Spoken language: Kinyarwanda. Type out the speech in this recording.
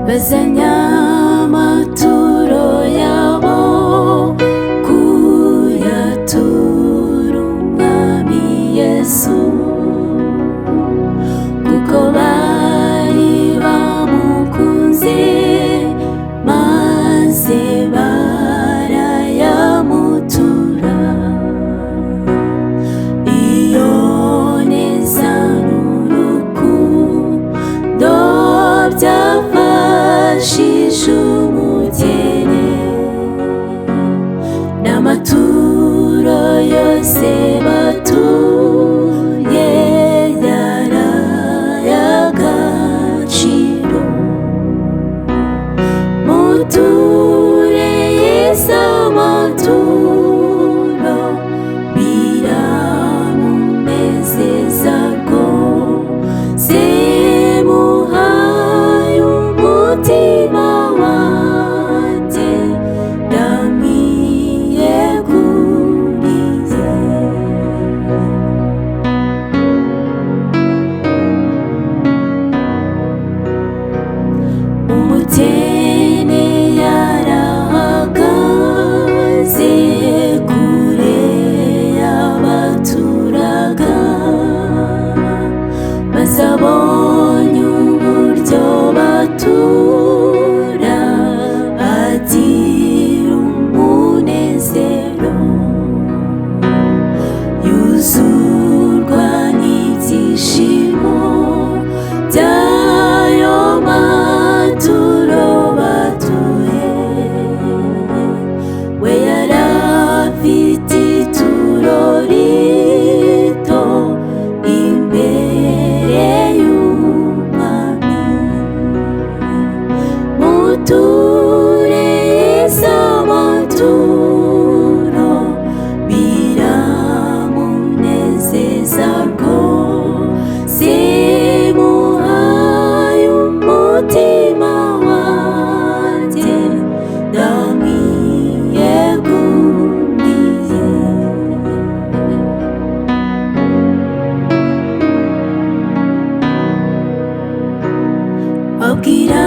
bazanyamaturo yabo kuyatura umwami Yesu, kuko bari bamukunze maze barayamutura. Iyo neza n'urukundo byafashije umukene, n'amaturo yose batuye yaray'agaciro. Muture Yesu amaturo, biramunezeza rwose. Muhaye umutima wanjye, ndamwiyeguriye. Umukene yarahagaze kure y'abaturaga, maze abonye uburyo batura agira umunezero, yuzurwa n'ibyishimo by'ayo maturo batuye. We yarafite ituro rito imbere y'umwami. Muture Yesu amaturo, biramunezeza rwose. Muhaye umutima wanjye, ndamwiyeguriye. Abwira